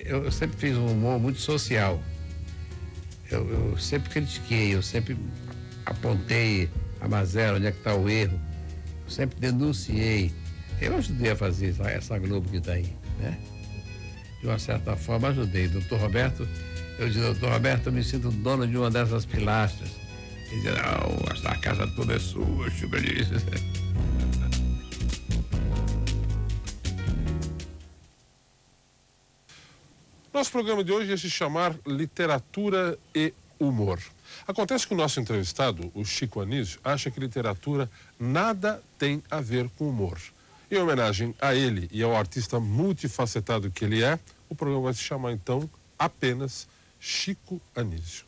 Eu sempre fiz um humor muito social. Eu sempre critiquei, eu sempre apontei a mazela, onde é que está o erro. Eu sempre denunciei. Eu ajudei a fazer essa Globo que está aí, né? De uma certa forma ajudei. Doutor Roberto, eu disse, doutor Roberto, eu me sinto dono de uma dessas pilastras. Ele dizia, não, a casa toda é sua, Chico disse. Nosso programa de hoje ia se chamar Literatura e Humor. Acontece que o nosso entrevistado, o Chico Anísio, acha que literatura nada tem a ver com humor. Em homenagem a ele e ao artista multifacetado que ele é, o programa vai se chamar então apenas Chico Anísio.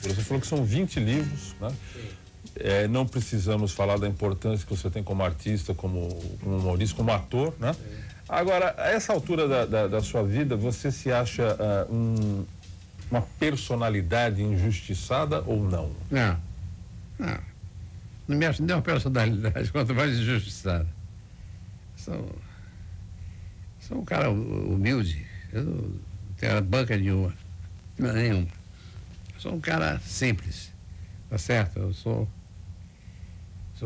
Você falou que são 20 livros, né? Não precisamos falar da importância que você tem como artista, como humorista, como ator, né? Agora, a essa altura da sua vida, você se acha uma personalidade injustiçada ou não? Não me acho nem uma personalidade, quanto mais injustiçada. Sou um cara humilde, eu não tenho banca nenhuma. Sou um cara simples, tá certo? Eu sou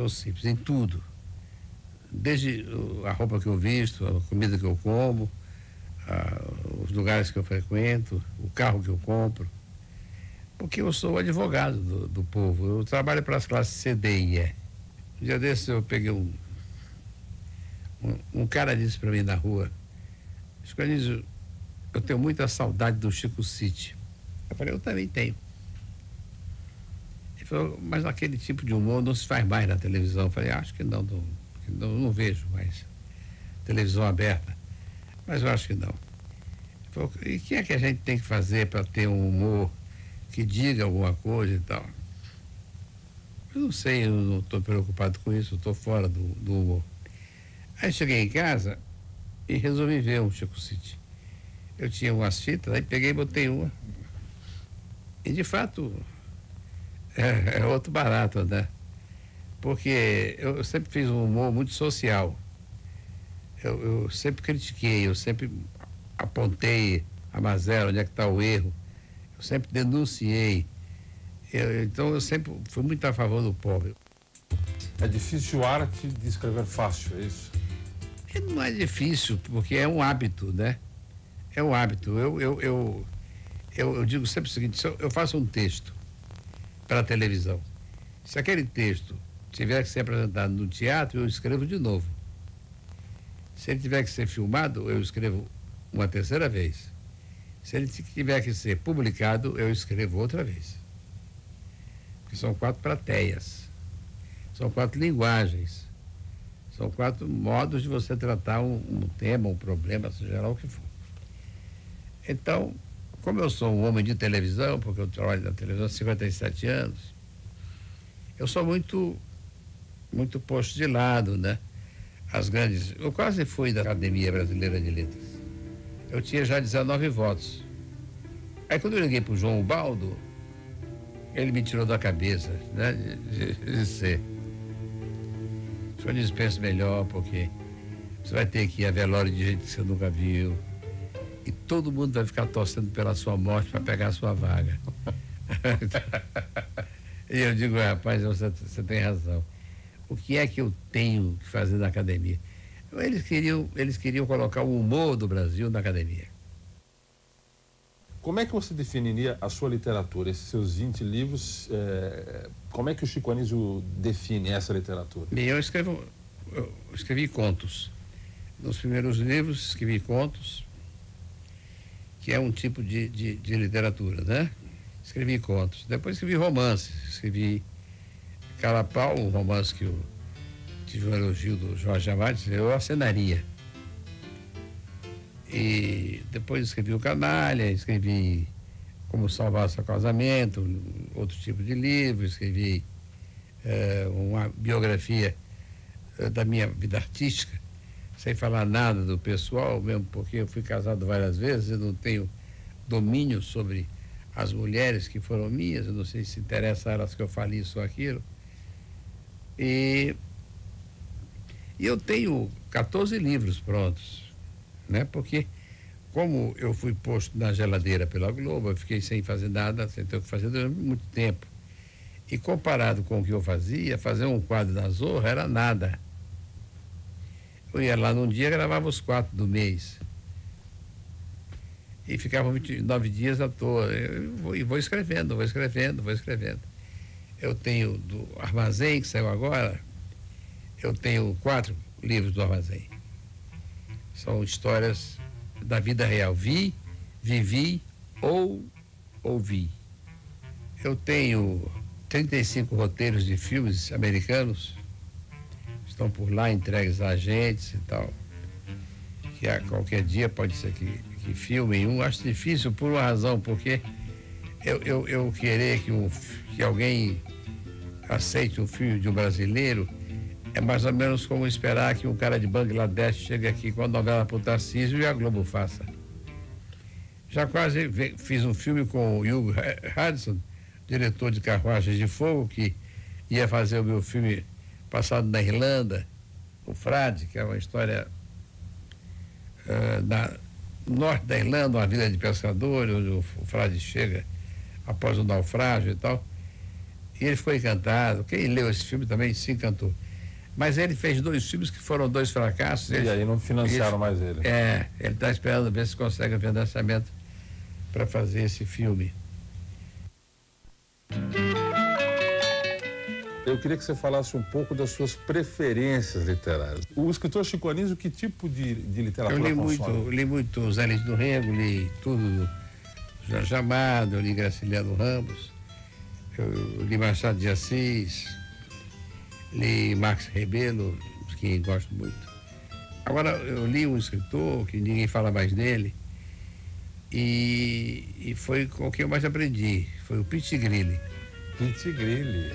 simples em tudo. Desde a roupa que eu visto, a comida que eu como, os lugares que eu frequento, o carro que eu compro. Porque eu sou advogado do povo. Eu trabalho para as classes C, D e E. Um dia desses eu peguei um cara disse para mim na rua, Chico Anísio, eu tenho muita saudade do Chico City. Eu falei, eu também tenho. Ele falou, mas aquele tipo de humor não se faz mais na televisão. Eu falei, acho que não vejo mais televisão aberta, mas eu acho que não. Ele falou, e o que é que a gente tem que fazer para ter um humor que diga alguma coisa e tal? Eu não sei, eu não estou preocupado com isso, eu estou fora do humor. Aí cheguei em casa e resolvi ver um Chico City. Eu tinha umas fitas, aí peguei e botei uma. E de fato é outro barato, né? Porque eu sempre fiz um humor muito social. Eu sempre critiquei, eu sempre apontei a mazela, onde é que está o erro. Eu sempre denunciei. Então eu sempre fui muito a favor do pobre. É difícil arte de escrever fácil, é isso? Não é difícil, porque é um hábito, né? É um hábito. Eu digo sempre o seguinte, se eu faço um texto para a televisão, se aquele texto tiver que ser apresentado no teatro, eu escrevo de novo. Se ele tiver que ser filmado, eu escrevo uma terceira vez. Se ele tiver que ser publicado, eu escrevo outra vez. Porque são 4 plateias, são 4 linguagens, são 4 modos de você tratar um tema, um problema, seja lá o que for. Então, como eu sou um homem de televisão, porque eu trabalho na televisão há 57 anos, eu sou muito posto de lado, né? Eu quase fui da Academia Brasileira de Letras. Eu tinha já 19 votos. Aí quando eu liguei para o João Ubaldo, ele me tirou da cabeça, né? De ser. O senhor dispensa melhor, porque você vai ter que ir a velório de gente que você nunca viu. E todo mundo vai ficar torcendo pela sua morte para pegar a sua vaga. E eu digo, rapaz, você tem razão. O que é que eu tenho que fazer na academia? Eles queriam colocar o humor do Brasil na academia. Como é que você definiria a sua literatura, esses seus 20 livros? Como é que o Chico Anísio define essa literatura? Bem, eu escrevi contos. Nos primeiros livros, escrevi contos, que é um tipo de literatura, né? Escrevi contos. Depois escrevi romances. Escrevi Carapau, um romance que eu tive um elogio do Jorge Amado, eu acenaria. E depois escrevi o Canalha, escrevi Como Salvar Seu Casamento, outro tipo de livro, escrevi uma biografia da minha vida artística, sem falar nada do pessoal, mesmo porque eu fui casado várias vezes e não tenho domínio sobre as mulheres que foram minhas, eu não sei se interessa a elas que eu fale isso ou aquilo. E eu tenho 14 livros prontos, né? Porque como eu fui posto na geladeira pela Globo, eu fiquei sem fazer nada, sem ter o que fazer durante muito tempo. E comparado com o que eu fazia, fazer um quadro da Zorra era nada. Eu ia lá num dia, gravava os 4 do mês. E ficava 29 dias à toa. E vou escrevendo, vou escrevendo, vou escrevendo. Eu tenho do Armazém, que saiu agora, eu tenho 4 livros do Armazém. São histórias da vida real. Vi, vivi ou ouvi. Eu tenho 35 roteiros de filmes americanos, estão por lá entregues a agentes e tal, que a qualquer dia pode ser que filmem um. Acho difícil por uma razão, porque eu querer que alguém aceite um filme de um brasileiro é mais ou menos como esperar que um cara de Bangladesh chegue aqui com a novela pro Tarcísio e a Globo faça. Já quase fiz um filme com o Hugh Hudson, diretor de Carruagens de Fogo, que ia fazer o meu filme passado na Irlanda, o Frade, que é uma história no norte da Irlanda, uma vila de pescadores, onde o Frade chega após o naufrágio e tal. E ele ficou encantado. Quem leu esse filme também se encantou. Mas ele fez 2 filmes que foram 2 fracassos. E aí não financiaram mais ele. Ele está esperando ver se consegue o financiamento para fazer esse filme. Eu queria que você falasse um pouco das suas preferências literárias. O escritor Chico Anísio, que tipo de literatura consome? Eu li muito Zé Lins do Rego, li tudo do Jorge Amado, eu li Graciliano Ramos, eu li Machado de Assis, li Max Rebelo, que gosto muito. Agora, eu li um escritor que ninguém fala mais dele, e foi com quem eu mais aprendi, foi o Piti Grilli. Piti Grilli.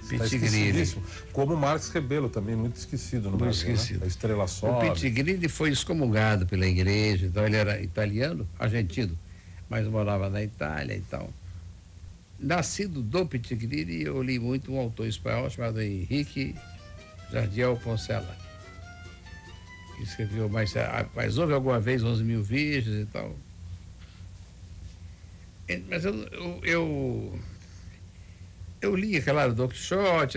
Piti Grilli. Como Marx Rebelo, também muito esquecido no Brasil, esquecido. Né? A Estrela Sobe. O Piti Grilli foi excomungado pela igreja, então ele era italiano, argentino, mas morava na Itália e tal. Nascido do Piti Grilli, eu li muito um autor espanhol chamado Henrique Jardiel Poncela, que escreveu mas houve alguma vez 11.000 Virgens e tal. Mas eu li, claro, Don Quixote,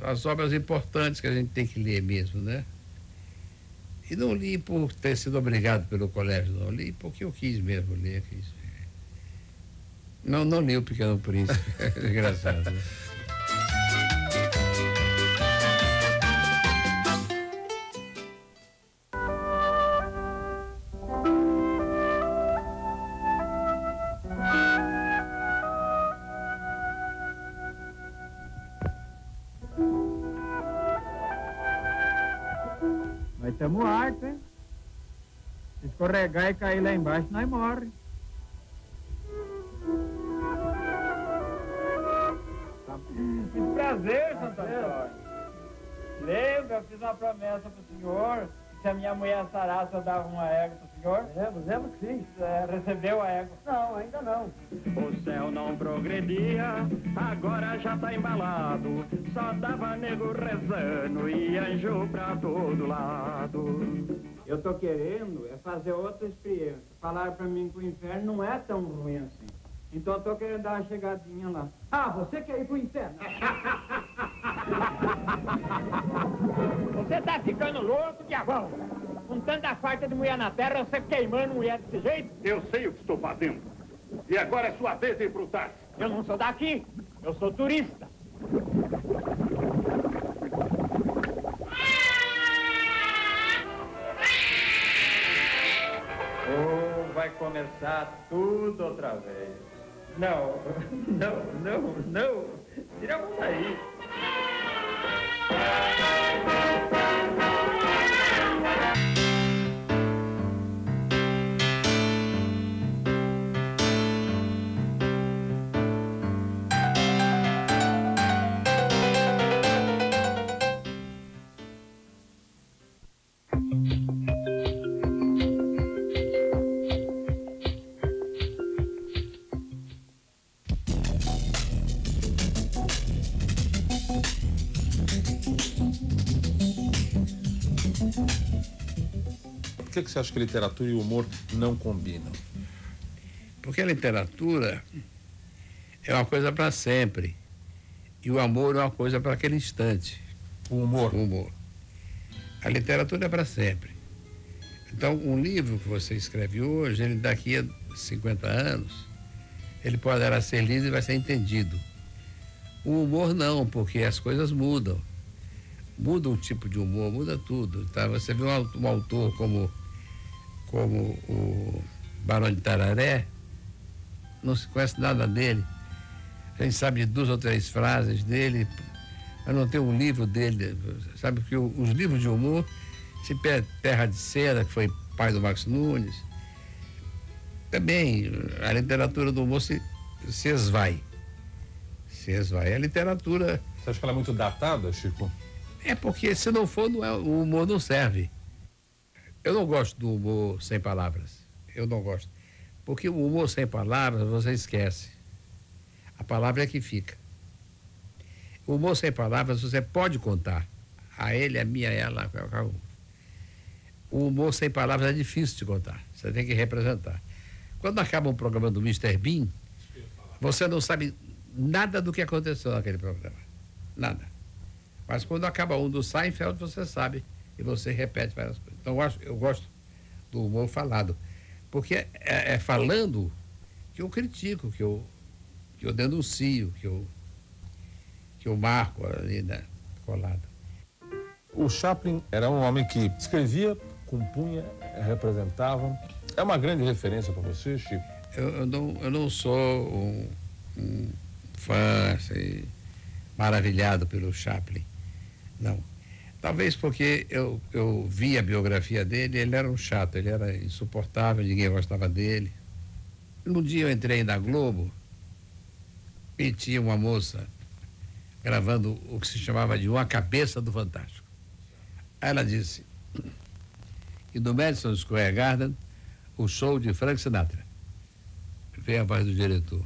as obras importantes que a gente tem que ler mesmo, né? E não li por ter sido obrigado pelo colégio, não. Li porque eu quis mesmo ler. Não li o Pequeno Príncipe. É engraçado, né? Nós estamos hartos, hein? Se escorregar e cair lá embaixo, nós morremos. Que prazer, Santo Antônio. Lembra, eu fiz uma promessa pro senhor, que se a minha mulher sarasse, eu dava uma égua pro senhor. Lembro que sim. Recebeu a égua? Não, ainda não. O céu não progredia, agora já tá embalado. Só dava nego rezando e anjo pra todo lado. Eu tô querendo fazer outra experiência. Falaram pra mim que o inferno não é tão ruim assim. Então eu tô querendo dar uma chegadinha lá. Ah, você quer ir pro inferno? Você tá ficando louco, diabão? Com tanta farta de mulher na terra, você queimando mulher desse jeito? Eu sei o que estou fazendo. E agora é sua vez de ir pro táxi. Eu não sou daqui, eu sou turista. Oh, vai começar tudo outra vez. Não. Tira a mão daí. que você acha que literatura e humor não combinam? Porque a literatura é uma coisa para sempre. E o amor é uma coisa para aquele instante. O humor? O humor. A literatura é para sempre. Então, um livro que você escreve hoje, ele daqui a 50 anos, ele poderá ser lido e vai ser entendido. O humor não, porque as coisas mudam. Muda o tipo de humor, muda tudo. Tá? Você vê um autor como o Barão de Tararé, não se conhece nada dele. A gente sabe de 2 ou 3 frases dele, mas não tem um livro dele. Sabe que os livros de humor, se Terra de Cera, que foi pai do Max Nunes, também a literatura do humor se esvai. Se esvai. A literatura... Você acha que ela é muito datada, Chico? É porque se não for, o humor não serve. Eu não gosto do humor sem palavras. Eu não gosto. Porque o humor sem palavras você esquece. A palavra é que fica. O humor sem palavras você pode contar. A ele, a minha, ela, qualquer um. O humor sem palavras é difícil de contar. Você tem que representar. Quando acaba um programa do Mr. Bean, você não sabe nada do que aconteceu naquele programa. Nada. Mas quando acaba um do Seinfeld, você sabe e você repete várias coisas. Então eu gosto do humor falado. Porque é falando que eu critico, que eu denuncio, que eu marco ali, né, colado. O Chaplin era um homem que escrevia, compunha, representava. É uma grande referência para você, Chico? Eu não sou um fã assim, maravilhado pelo Chaplin, não. Talvez porque eu vi a biografia dele, ele era um chato, ele era insuportável, ninguém gostava dele. Um dia eu entrei na Globo e tinha uma moça gravando o que se chamava de Uma Cabeça do Fantástico. Aí ela disse, e no Madison Square Garden, o show de Frank Sinatra. Veio a voz do diretor.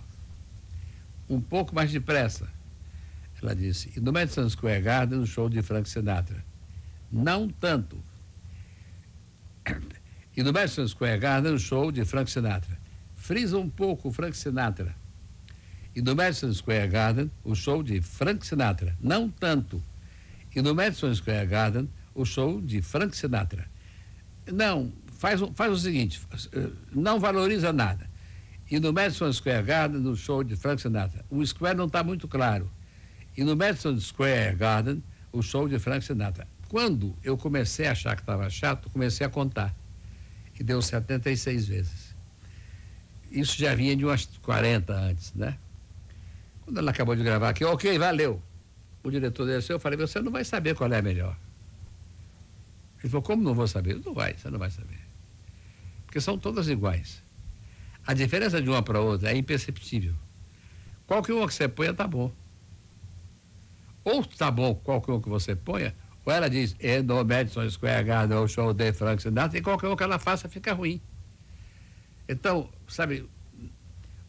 Um pouco mais depressa, ela disse, e no Madison Square Garden, o show de Frank Sinatra. Não tanto. E no Madison Square Garden, o show de Frank Sinatra. Frisa um pouco o Frank Sinatra. E no Madison Square Garden, o show de Frank Sinatra. Não tanto. E no Madison Square Garden, o show de Frank Sinatra. Não, faz o seguinte, não valoriza nada. E no Madison Square Garden, no show de Frank Sinatra. O Square não está muito claro. E no Madison Square Garden, o show de Frank Sinatra. Quando eu comecei a achar que estava chato, comecei a contar. E deu 76 vezes. Isso já vinha de umas 40 antes, né? Quando ela acabou de gravar aqui, ok, valeu. O diretor desceu, eu falei, você não vai saber qual é a melhor. Ele falou, como não vou saber? Você não vai saber. Porque são todas iguais. A diferença de uma para outra é imperceptível. Qualquer uma que você ponha tá bom. Ou tá bom qualquer um que você ponha, ou ela diz, no Madison Square Garden, o show de Frank Sinatra, e qualquer um que ela faça fica ruim. Então, sabe,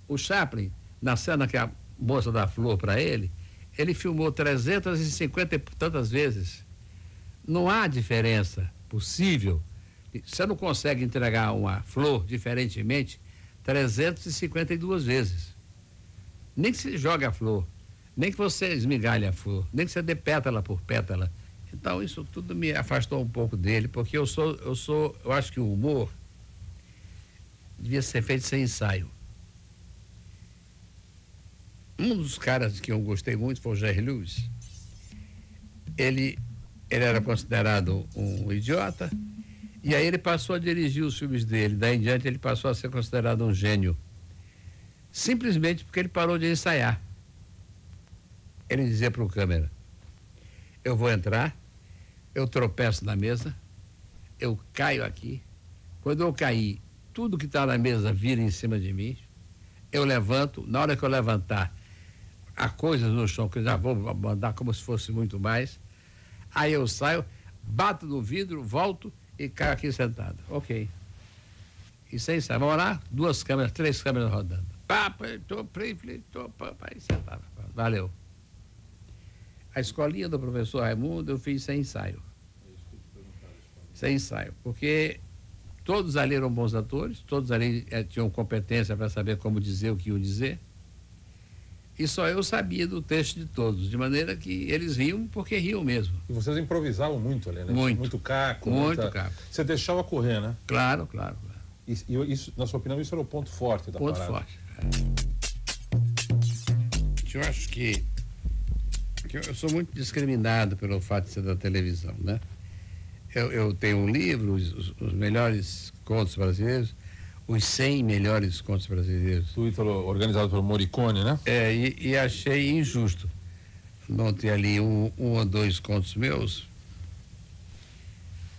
o Chaplin, na cena que a moça dá flor para ele filmou 350 e tantas vezes. Não há diferença possível. Você não consegue entregar uma flor diferentemente 352 vezes. Nem que se jogue a flor, nem que você esmigalhe a flor, nem que você dê pétala por pétala. Então, isso tudo me afastou um pouco dele, porque eu acho que o humor devia ser feito sem ensaio. Um dos caras que eu gostei muito foi o Jerry Lewis. Ele era considerado um idiota, e aí ele passou a dirigir os filmes dele. Daí em diante ele passou a ser considerado um gênio. Simplesmente porque ele parou de ensaiar. Ele dizia para o câmera, eu vou entrar, eu tropeço na mesa, eu caio aqui. Quando eu cair, tudo que está na mesa vira em cima de mim, eu levanto, na hora que eu levantar, há coisas no chão que eu já vou mandar como se fosse muito mais, aí eu saio, bato no vidro, volto e caio aqui sentado. Ok. E sem sair, vamos lá, 2 câmeras, 3 câmeras rodando. E sentava. Valeu. A escolinha do professor Raimundo eu fiz sem ensaio. Sem ensaio, porque todos ali eram bons atores, todos ali tinham competência para saber como dizer o que iam dizer. E só eu sabia do texto de todos, de maneira que eles riam porque riam mesmo. E vocês improvisavam muito ali, né? Muito caco. Muito caco. Você deixava correr, né? Claro. E isso, na sua opinião, isso era o ponto forte da parada? Ponto forte. Eu acho que eu sou muito discriminado pelo fato de ser da televisão, né? Eu tenho um livro, os melhores contos brasileiros, os 100 melhores contos brasileiros. Do Ítalo, organizado pelo Morricone, né? E achei injusto não ter ali um ou dois contos meus,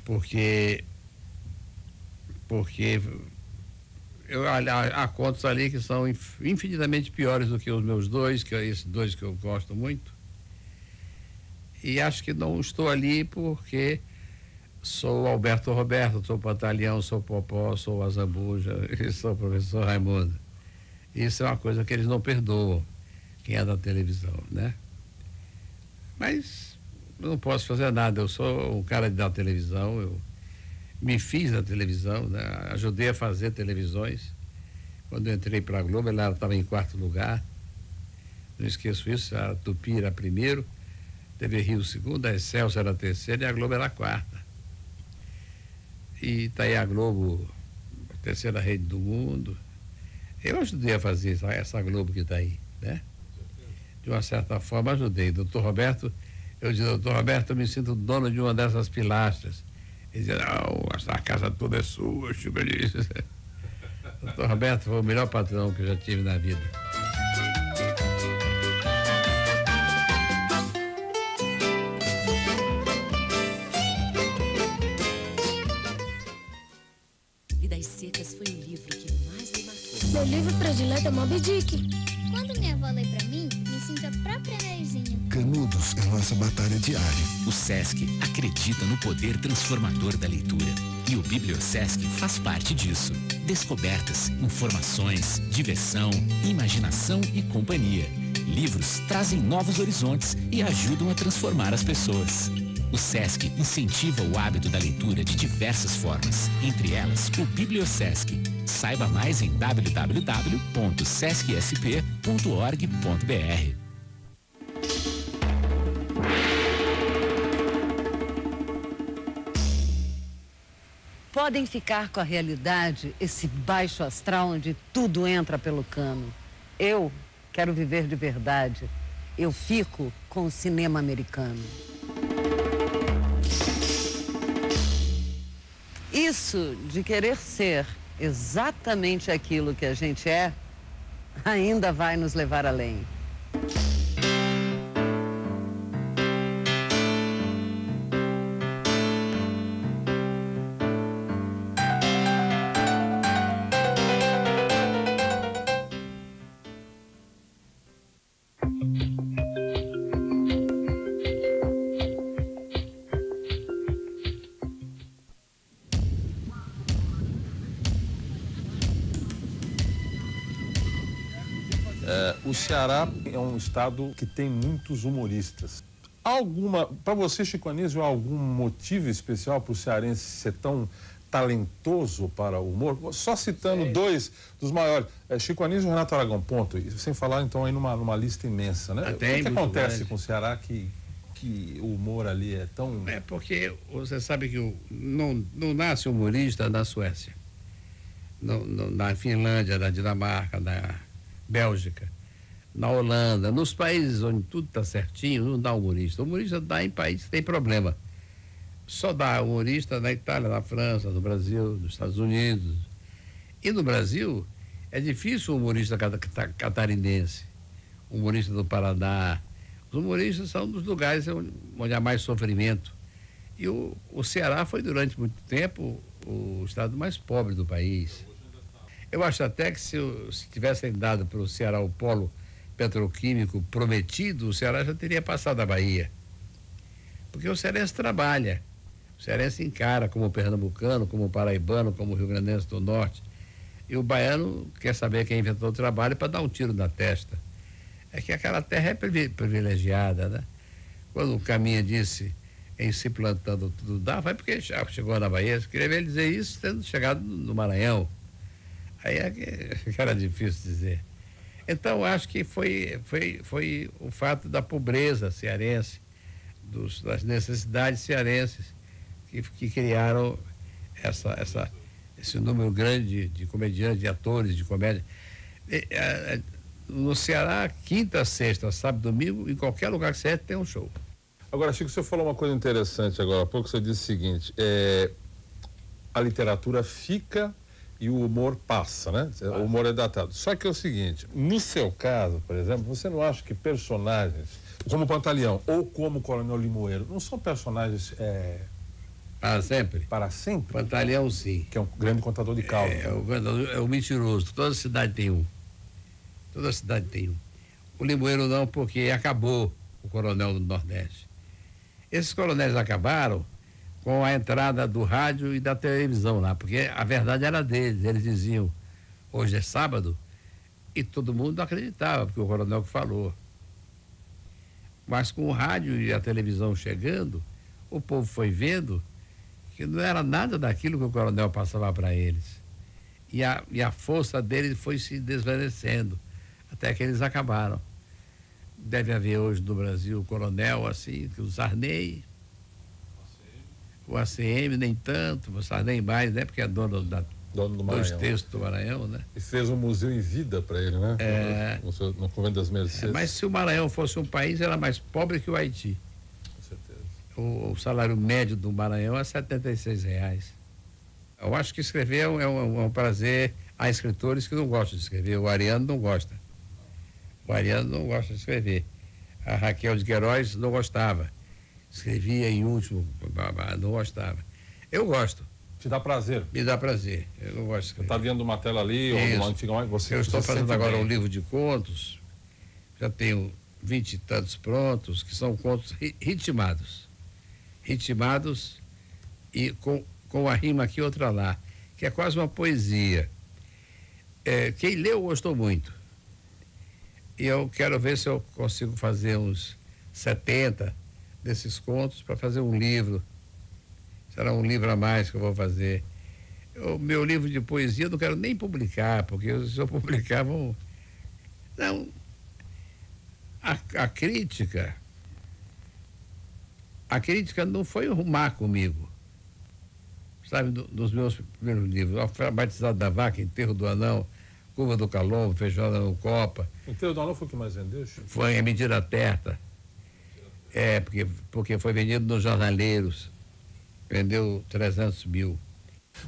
porque há contos ali que são infinitamente piores do que os meus dois, que esses dois que eu gosto muito. E acho que não estou ali porque sou Alberto Roberto, sou Pantaleão, sou Popó, sou Azambuja e sou o professor Raimundo. Isso é uma coisa que eles não perdoam, quem é da televisão, né? Mas não posso fazer nada, eu sou um cara da televisão, eu me fiz da televisão, né? Ajudei a fazer televisões. Quando eu entrei para a Globo, ela estava em 4º lugar, não esqueço isso, a Tupi era primeiro, TV Rio segunda, a Excelsior era a 3ª e a Globo era a 4ª. E está aí a Globo, a 3ª rede do mundo. Eu ajudei a fazer essa Globo que está aí, né? De uma certa forma ajudei. Doutor Roberto, eu disse, doutor Roberto, eu me sinto dono de uma dessas pilastras. Ele dizia, não, a casa toda é sua, Chico. Ele disse. Doutor Roberto foi o melhor patrão que eu já tive na vida. Vidas Secas foi o livro que mais me marcou. Meu livro predileto é Moby Dick. Quando minha avó lê pra mim, me sinto a própria Neizinha. Canudos é nossa batalha diária. O Sesc acredita no poder transformador da leitura. E o Bibliosesc faz parte disso. Descobertas, informações, diversão, imaginação e companhia. Livros trazem novos horizontes e ajudam a transformar as pessoas. O Sesc incentiva o hábito da leitura de diversas formas, entre elas o Bibliosesc. Saiba mais em www.sescsp.org.br. Podem ficar com a realidade, esse baixo astral onde tudo entra pelo cano. Eu quero viver de verdade. Eu fico com o cinema americano. Isso de querer ser exatamente aquilo que a gente é, ainda vai nos levar além. O Ceará é um estado que tem muitos humoristas. Para você, Chico Anísio, algum motivo especial para o cearense ser tão talentoso para o humor? Só citando dois dos maiores, Chico Anísio e Renato Aragão, ponto. E sem falar, então, aí numa lista imensa, né? O que acontece com o Ceará que o humor ali é tão... É porque você sabe que não nasce humorista na Suécia, na Finlândia, na Dinamarca, na Bélgica, na Holanda, nos países onde tudo está certinho, não dá humorista. O humorista dá em países que tem problema. Só dá humorista na Itália, na França, no Brasil, nos Estados Unidos. E no Brasil, é difícil o humorista catarinense, o humorista do Paraná. Os humoristas são dos lugares onde há mais sofrimento. E o Ceará foi, durante muito tempo, o estado mais pobre do país. Eu acho até que se tivessem dado para o Ceará o polo petroquímico prometido, o Ceará já teria passado a Bahia. Porque o cearense trabalha, o cearense encara como pernambucano, como paraibano, como rio-grandense do norte. E o baiano quer saber quem inventou o trabalho para dar um tiro na testa. É que aquela terra é privilegiada, né? Quando o Caminha disse, em se plantando tudo dá, vai porque já chegou na Bahia, queria ver ele dizer isso tendo chegado no Maranhão. Aí é que era difícil dizer. Então, acho que foi o fato da pobreza cearense, das necessidades cearenses que criaram esse número grande de comediantes, de atores de comédia. No Ceará, quinta, sexta, sábado, domingo, em qualquer lugar que você tem um show. Agora, Chico, você falou uma coisa interessante agora há pouco, você disse o seguinte, a literatura fica e o humor passa, né? O humor é datado. Só que é o seguinte, no seu caso, por exemplo, você não acha que personagens, como Pantaleão ou como Coronel Limoeiro, não são personagens... Para sempre? Para sempre? Pantaleão, sim. Que é um grande contador de causa. É o mentiroso. Toda cidade tem um. Toda cidade tem um. O Limoeiro não, porque acabou o Coronel do Nordeste. Esses coronéis acabaram com a entrada do rádio e da televisão lá, porque a verdade era deles. Eles diziam, hoje é sábado, e todo mundo acreditava, porque o coronel que falou. Mas com o rádio e a televisão chegando, o povo foi vendo que não era nada daquilo que o coronel passava para eles. E a força deles foi se desvanecendo, até que eles acabaram. Deve haver hoje no Brasil o coronel assim, o Sarney, o ACM nem tanto, o Sarney mais, né? Porque é dono do Maranhão. 2/3 do Maranhão, né? E fez um museu em vida para ele, né? No Convento das Mercês. Mas se o Maranhão fosse um país, era mais pobre que o Haiti. O salário médio do Maranhão é R$76. Eu acho que escrever é um prazer. Há escritores que não gostam de escrever. O Ariano não gosta. O Ariano não gosta de escrever. A Raquel de Queiroz não gostava. Escrevia em último, não gostava. Eu gosto. Te dá prazer? Me dá prazer. Eu não gosto de escrever. Você está vendo uma tela ali, ou uma antiga... Eu estou fazendo agora um livro de contos. Já tenho 20 e tantos prontos, que são contos ritmados. Ritmados e com a rima aqui, outra lá, que é quase uma poesia. Quem leu gostou muito. E eu quero ver se eu consigo fazer uns 70 desses contos para fazer um livro. Será um livro a mais que eu vou fazer. O meu livro de poesia eu não quero nem publicar, porque se eu publicar vão... Não. A crítica não foi rumar comigo. Sabe, dos meus primeiros livros, Batizado da Vaca, Enterro do Anão, Curva do Calombo, Feijoada no Copa. Enterro do Anão foi o que mais vendeu, Chico? Foi a Medida Terta. Porque foi vendido nos jornaleiros. Vendeu 300 mil.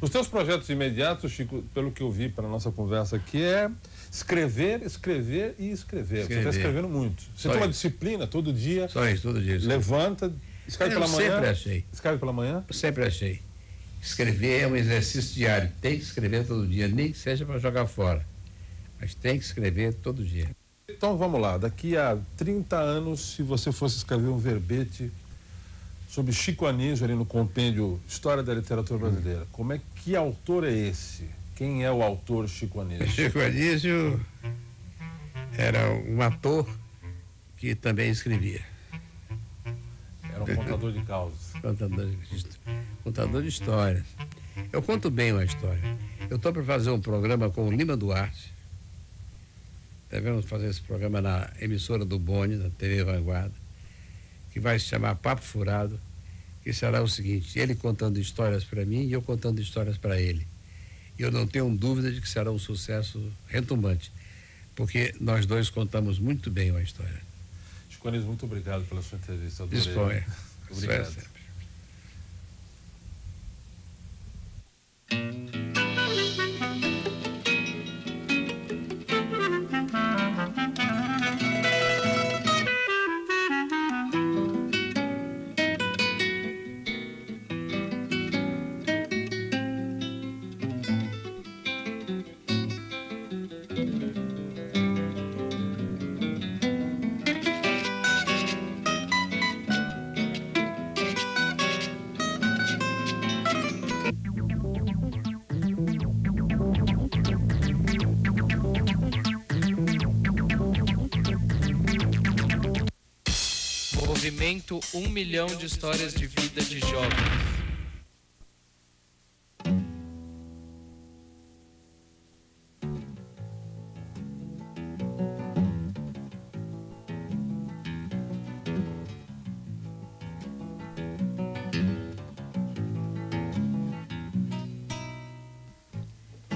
Os teus projetos imediatos, Chico, pelo que eu vi para a nossa conversa aqui, é escrever, escrever e escrever. Você está escrevendo muito. Você tem uma disciplina todo dia. Só isso, todo dia. Levanta, escreve pela manhã. Eu sempre achei. Escreve pela manhã? Eu sempre achei. Escrever é um exercício diário. Tem que escrever todo dia, nem que seja para jogar fora. Mas tem que escrever todo dia. Então vamos lá, daqui a 30 anos, se você fosse escrever um verbete sobre Chico Anísio ali no compêndio História da Literatura Brasileira, que autor é esse? Quem é o autor Chico Anísio? Chico Anísio era um ator que também escrevia. Era um contador de causas. Contador de histórias. Eu conto bem uma história. Eu estou para fazer um programa com o Lima Duarte. Devemos fazer esse programa na emissora do Boni, na TV Vanguarda, que vai se chamar Papo Furado, que será o seguinte: ele contando histórias para mim e eu contando histórias para ele. E eu não tenho dúvida de que será um sucesso retumbante, porque nós dois contamos muito bem uma história. Chico Anísio, muito obrigado pela sua entrevista. Disponha. Obrigado. Movimento 1 milhão de histórias de vida de jovens.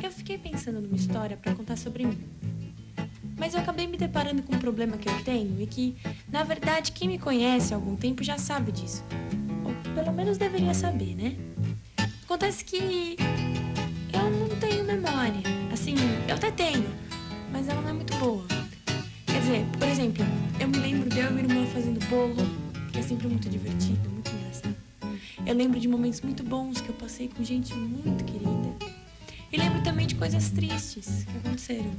Eu fiquei pensando numa história para contar sobre mim. Mas eu acabei me deparando com um problema que eu tenho e que, na verdade, quem me conhece há algum tempo já sabe disso. Ou pelo menos deveria saber, né? Acontece que eu não tenho memória. Assim, eu até tenho, mas ela não é muito boa. Quer dizer, por exemplo, eu me lembro de eu e minha irmã fazendo bolo, que é sempre muito divertido, muito engraçado. Eu lembro de momentos muito bons que eu passei com gente muito querida. E lembro também de coisas tristes que aconteceram.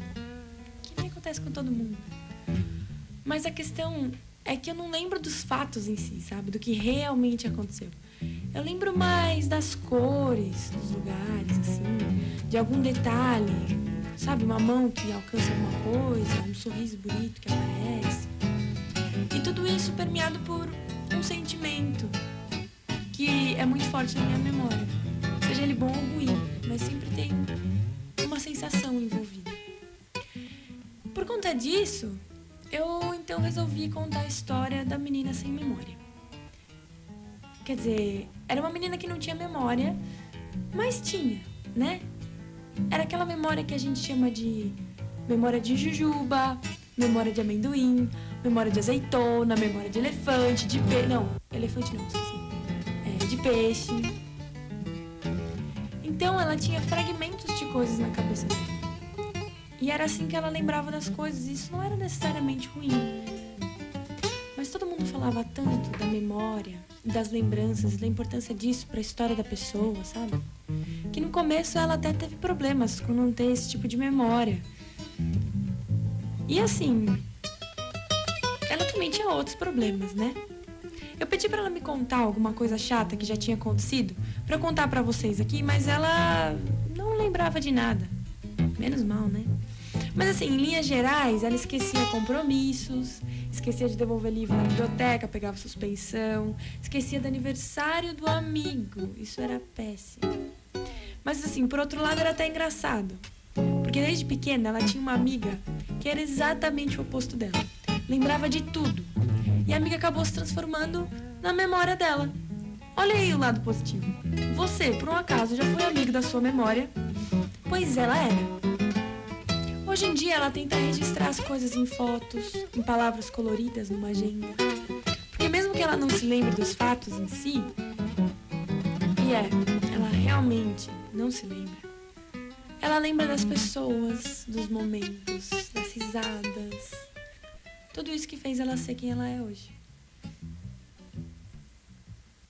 Acontece com todo mundo. Mas a questão é que eu não lembro dos fatos em si, sabe? Do que realmente aconteceu. Eu lembro mais das cores, dos lugares, assim, de algum detalhe, sabe? Uma mão que alcança alguma coisa, um sorriso bonito que aparece. E tudo isso permeado por um sentimento que é muito forte na minha memória. Seja ele bom ou ruim, mas sempre tem uma sensação envolvida. Por conta disso, eu então resolvi contar a história da menina sem memória. Quer dizer, era uma menina que não tinha memória, mas tinha, né? Era aquela memória que a gente chama de memória de jujuba, memória de amendoim, memória de azeitona, memória de elefante, de peixe... Não, elefante não, esqueci. De peixe. Então, ela tinha fragmentos de coisas na cabeça dela. E era assim que ela lembrava das coisas. Isso não era necessariamente ruim. Mas todo mundo falava tanto da memória, das lembranças, da importância disso para a história da pessoa, sabe? Que no começo ela até teve problemas com não ter esse tipo de memória. E assim, ela também tinha outros problemas, né? Eu pedi para ela me contar alguma coisa chata que já tinha acontecido para contar para vocês aqui, mas ela não lembrava de nada. Menos mal, né? Mas assim, em linhas gerais, ela esquecia compromissos, esquecia de devolver livro na biblioteca, pegava suspensão, esquecia do aniversário do amigo. Isso era péssimo. Mas assim, por outro lado, era até engraçado. Porque desde pequena, ela tinha uma amiga que era exatamente o oposto dela. Lembrava de tudo. E a amiga acabou se transformando na memória dela. Olha aí o lado positivo. Você, por um acaso, já foi amigo da sua memória? Pois ela era. Hoje em dia ela tenta registrar as coisas em fotos, em palavras coloridas numa agenda. Porque mesmo que ela não se lembre dos fatos em si, ela realmente não se lembra. Ela lembra das pessoas, dos momentos, das risadas. Tudo isso que fez ela ser quem ela é hoje.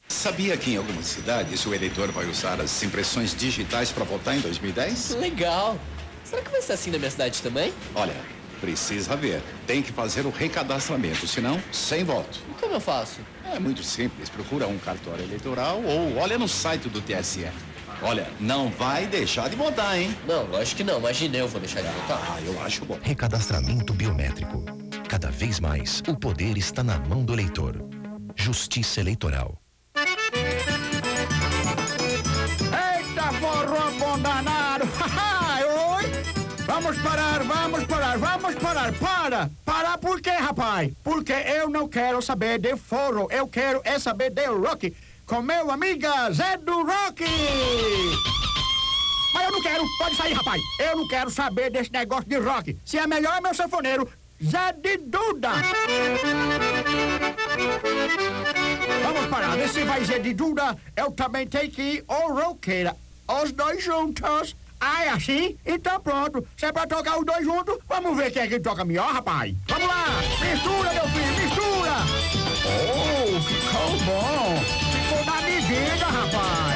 Sabia que em algumas cidades o eleitor vai usar as impressões digitais para votar em 2010? Legal! Será que vai ser assim na minha cidade também? Olha, precisa ver. Tem que fazer o recadastramento, senão, sem voto. E como eu faço? É muito simples. Procura um cartório eleitoral ou olha no site do TSE. Olha, não vai deixar de votar, hein? Não, lógico que não. Imagina, eu vou deixar de votar. Ah, eu acho bom. Recadastramento biométrico. Cada vez mais, o poder está na mão do eleitor. Justiça Eleitoral. Eita, forró bom danado! Oi! Vamos parar! Para por quê, rapaz? Porque eu não quero saber de forró, eu quero saber de rock, com meu amiga Zé do Rock! Mas eu não quero, pode sair, rapaz! Eu não quero saber desse negócio de rock. Se é melhor, é meu sanfoneiro, Zé de Duda! Vamos parar, se vai Zé de Duda, eu também tenho que ir ao roqueira. Os dois juntos. Ah, é assim? Então pronto. Se é pra tocar os dois juntos, vamos ver quem é que toca melhor, rapaz. Vamos lá! Mistura, meu filho, mistura! Oh, ficou bom! Ficou na medida, rapaz!